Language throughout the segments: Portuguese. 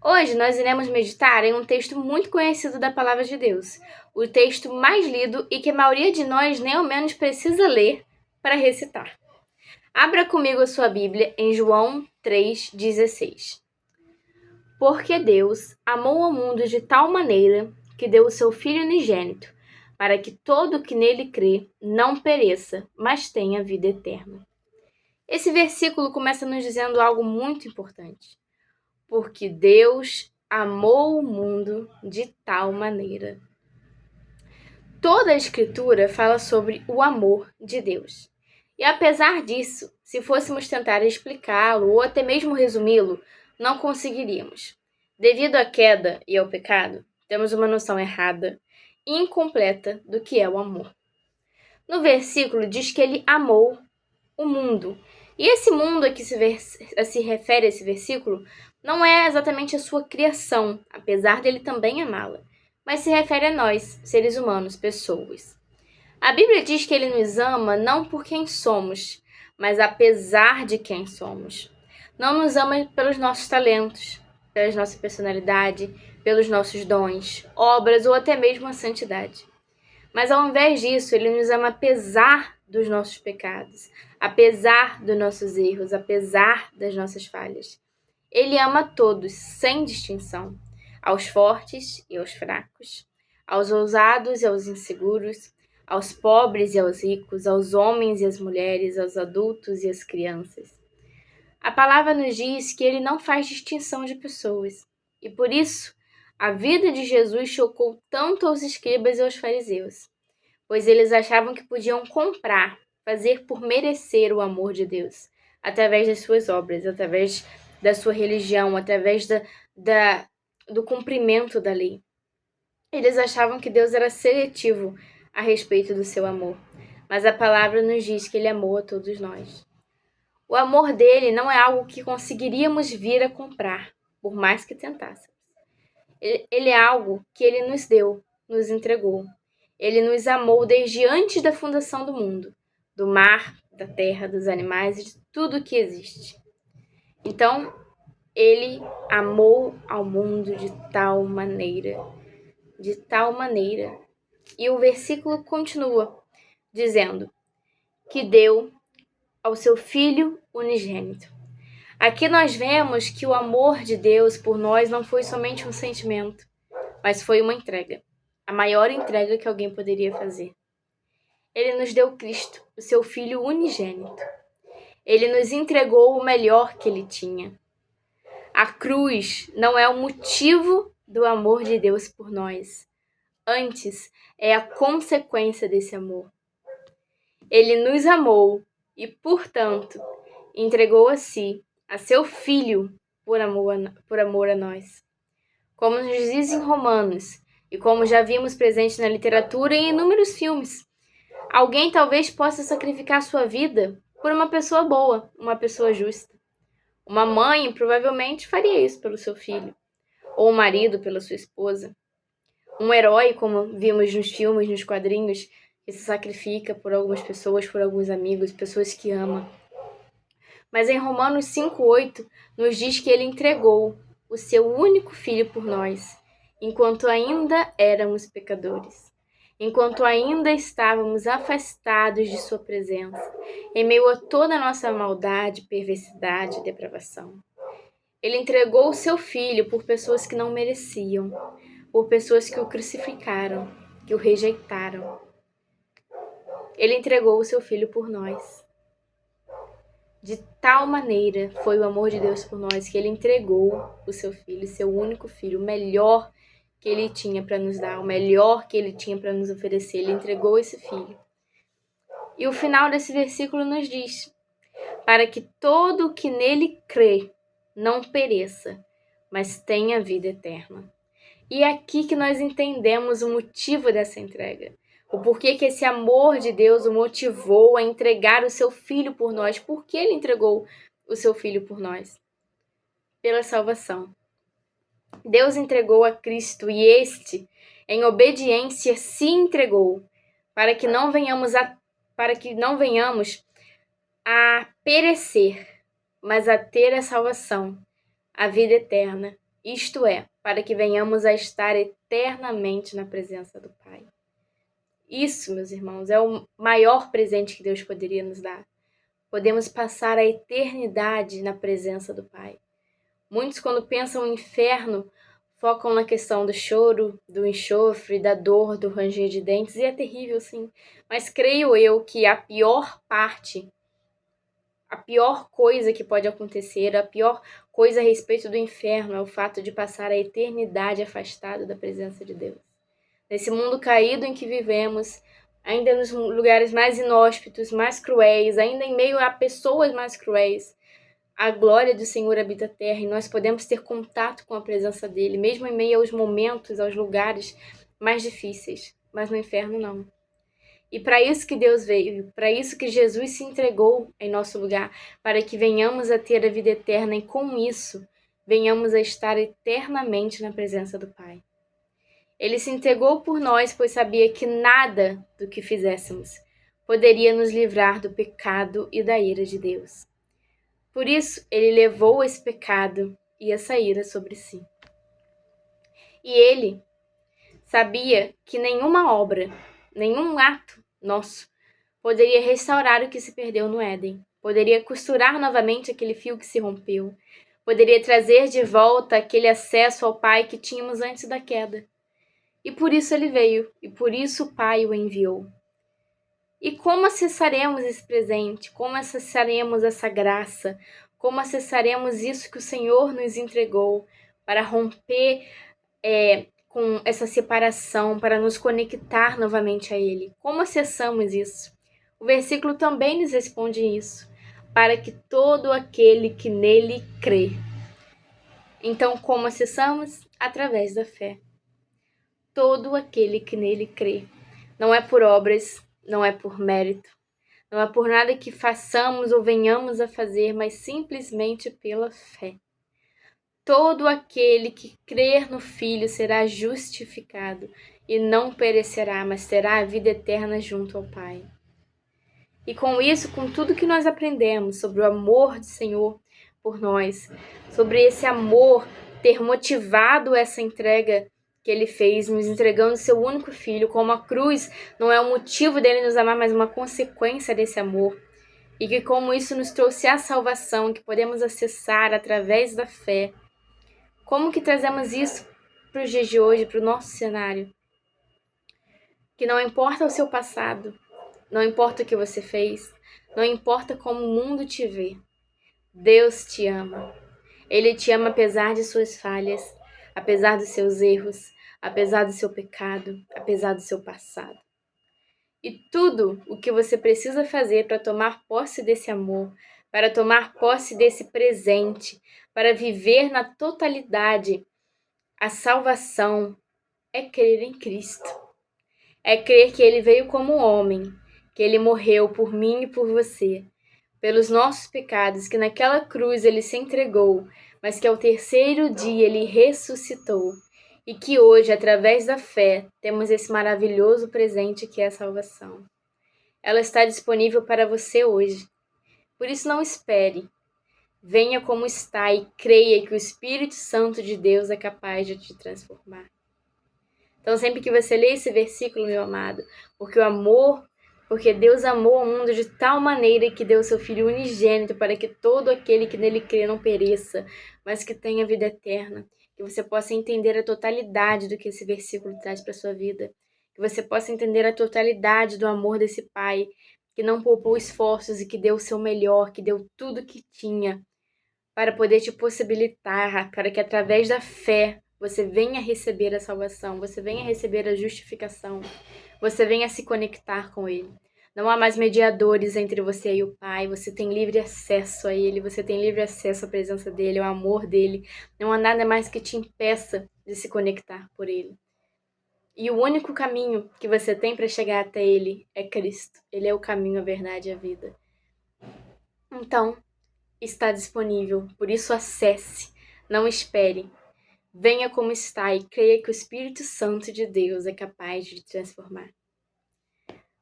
Hoje nós iremos meditar em um texto muito conhecido da Palavra de Deus, o texto mais lido e que a maioria de nós nem ao menos precisa ler para recitar. Abra comigo a sua Bíblia em João 3,16. Porque Deus amou o mundo de tal maneira que deu o seu Filho unigênito, para que todo o que nele crê não pereça, mas tenha vida eterna. Esse versículo começa nos dizendo algo muito importante. Porque Deus amou o mundo de tal maneira. Toda a Escritura fala sobre o amor de Deus. E apesar disso, se fôssemos tentar explicá-lo ou até mesmo resumi-lo, não conseguiríamos. Devido à queda e ao pecado, temos uma noção errada e incompleta do que é o amor. No versículo diz que ele amou o mundo. E esse mundo a que se refere esse versículo não é exatamente a sua criação, apesar dele também amá-la, mas se refere a nós, seres humanos, pessoas. A Bíblia diz que ele nos ama não por quem somos, mas apesar de quem somos. Não nos ama pelos nossos talentos, pela nossa personalidade, pelos nossos dons, obras ou até mesmo a santidade. Mas ao invés disso, ele nos ama apesar dos nossos pecados, apesar dos nossos erros, apesar das nossas falhas. Ele ama a todos, sem distinção, aos fortes e aos fracos, aos ousados e aos inseguros, aos pobres e aos ricos, aos homens e às mulheres, aos adultos e às crianças. A palavra nos diz que ele não faz distinção de pessoas, e por isso a vida de Jesus chocou tanto aos escribas e aos fariseus, pois eles achavam que podiam comprar, fazer por merecer o amor de Deus, através das suas obras, através da sua religião, através do cumprimento da lei. Eles achavam que Deus era seletivo a respeito do seu amor, mas a palavra nos diz que ele amou a todos nós. O amor dele não é algo que conseguiríamos vir a comprar, por mais que tentássemos. Ele é algo que ele nos deu, nos entregou. Ele nos amou desde antes da fundação do mundo, do mar, da terra, dos animais e de tudo que existe. Então, ele amou ao mundo de tal maneira. E o versículo continua dizendo que deu ao seu Filho unigênito. Aqui nós vemos que o amor de Deus por nós não foi somente um sentimento, mas foi uma entrega, a maior entrega que alguém poderia fazer. Ele nos deu Cristo, o seu Filho unigênito. Ele nos entregou o melhor que ele tinha. A cruz não é o motivo do amor de Deus por nós. Antes, é a consequência desse amor. Ele nos amou e, portanto, entregou a si, a seu Filho, por amor a nós. Como nos diz em Romanos, e como já vimos presente na literatura e em inúmeros filmes, alguém talvez possa sacrificar sua vida por uma pessoa boa, uma pessoa justa. Uma mãe provavelmente faria isso pelo seu filho, ou um marido pela sua esposa. Um herói, como vimos nos filmes, nos quadrinhos, que se sacrifica por algumas pessoas, por alguns amigos, pessoas que ama. Mas em Romanos 5,8 nos diz que ele entregou o seu único filho por nós, enquanto ainda éramos pecadores, enquanto ainda estávamos afastados de sua presença, em meio a toda a nossa maldade, perversidade e depravação. Ele entregou o seu filho por pessoas que não mereciam, por pessoas que o crucificaram, que o rejeitaram. Ele entregou o seu filho por nós. De tal maneira foi o amor de Deus por nós que ele entregou o seu filho, seu único filho, o melhor que ele tinha para nos dar, o melhor que ele tinha para nos oferecer. Ele entregou esse filho. E o final desse versículo nos diz: para que todo o que nele crê não pereça, mas tenha vida eterna. E é aqui que nós entendemos o motivo dessa entrega. O porquê que esse amor de Deus o motivou a entregar o seu filho por nós. Por que ele entregou o seu filho por nós? Pela salvação. Deus entregou a Cristo e este, em obediência, se entregou para que não venhamos a perecer, mas a ter a salvação, a vida eterna isto é, para que venhamos a estar eternamente na presença do Pai. Isso, meus irmãos, é o maior presente que Deus poderia nos dar. Podemos passar a eternidade na presença do Pai. Muitos, quando pensam no inferno, focam na questão do choro, do enxofre, da dor, do ranger de dentes, e é terrível, sim. Mas creio eu que a pior coisa que pode acontecer, a pior coisa a respeito do inferno é o fato de passar a eternidade afastado da presença de Deus. Nesse mundo caído em que vivemos, ainda nos lugares mais inóspitos, mais cruéis, ainda em meio a pessoas mais cruéis, a glória do Senhor habita a terra e nós podemos ter contato com a presença dele, mesmo em meio aos momentos, aos lugares mais difíceis, mas no inferno não. E para isso que Deus veio, para isso que Jesus se entregou em nosso lugar, para que venhamos a ter a vida eterna e com isso venhamos a estar eternamente na presença do Pai. Ele se entregou por nós, pois sabia que nada do que fizéssemos poderia nos livrar do pecado e da ira de Deus. Por isso, ele levou esse pecado e essa ira sobre si. E ele sabia que nenhuma obra, nenhum ato nosso poderia restaurar o que se perdeu no Éden, poderia costurar novamente aquele fio que se rompeu, poderia trazer de volta aquele acesso ao Pai que tínhamos antes da queda. E por isso ele veio, e por isso o Pai o enviou. E como acessaremos esse presente? Como acessaremos essa graça? Como acessaremos isso que o Senhor nos entregou para romper com essa separação, para nos conectar novamente a Ele? Como acessamos isso? O versículo também nos responde isso. Para que todo aquele que nele crê. Então, como acessamos? Através da fé. Todo aquele que nele crê. Não é por obras, não é por mérito, não é por nada que façamos ou venhamos a fazer, mas simplesmente pela fé. Todo aquele que crer no Filho será justificado e não perecerá, mas terá a vida eterna junto ao Pai. E com isso, com tudo que nós aprendemos sobre o amor do Senhor por nós, sobre esse amor ter motivado essa entrega que ele fez, nos entregando seu único filho, como a cruz não é o motivo dele nos amar, mas uma consequência desse amor. E que como isso nos trouxe a salvação, que podemos acessar através da fé. Como que trazemos isso para os dias de hoje, para o nosso cenário? Que não importa o seu passado, não importa o que você fez, não importa como o mundo te vê. Deus te ama. Ele te ama apesar de suas falhas, apesar dos seus erros, apesar do seu pecado, apesar do seu passado. E tudo o que você precisa fazer para tomar posse desse amor, para tomar posse desse presente, para viver na totalidade a salvação, é crer em Cristo. É crer que Ele veio como homem, que Ele morreu por mim e por você, pelos nossos pecados, que naquela cruz Ele se entregou, mas que ao terceiro dia Ele ressuscitou. E que hoje, através da fé, temos esse maravilhoso presente que é a salvação. Ela está disponível para você hoje. Por isso não espere. Venha como está e creia que o Espírito Santo de Deus é capaz de te transformar. Então sempre que você lê esse versículo, meu amado, porque Deus amou o mundo de tal maneira que deu seu Filho unigênito para que todo aquele que nele crê não pereça, mas que tenha vida eterna. Que você possa entender a totalidade do que esse versículo traz para a sua vida. Que você possa entender a totalidade do amor desse Pai, que não poupou esforços e que deu o seu melhor, que deu tudo que tinha, para poder te possibilitar, para que através da fé você venha receber a salvação, você venha receber a justificação, você venha se conectar com Ele. Não há mais mediadores entre você e o Pai, você tem livre acesso a Ele, você tem livre acesso à presença dEle, ao amor dEle. Não há nada mais que te impeça de se conectar por Ele. E o único caminho que você tem para chegar até Ele é Cristo. Ele é o caminho, a verdade e a vida. Então, está disponível, por isso acesse, não espere. Venha como está e creia que o Espírito Santo de Deus é capaz de te transformar.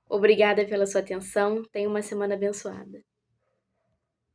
Obrigada pela sua atenção, tenha uma semana abençoada.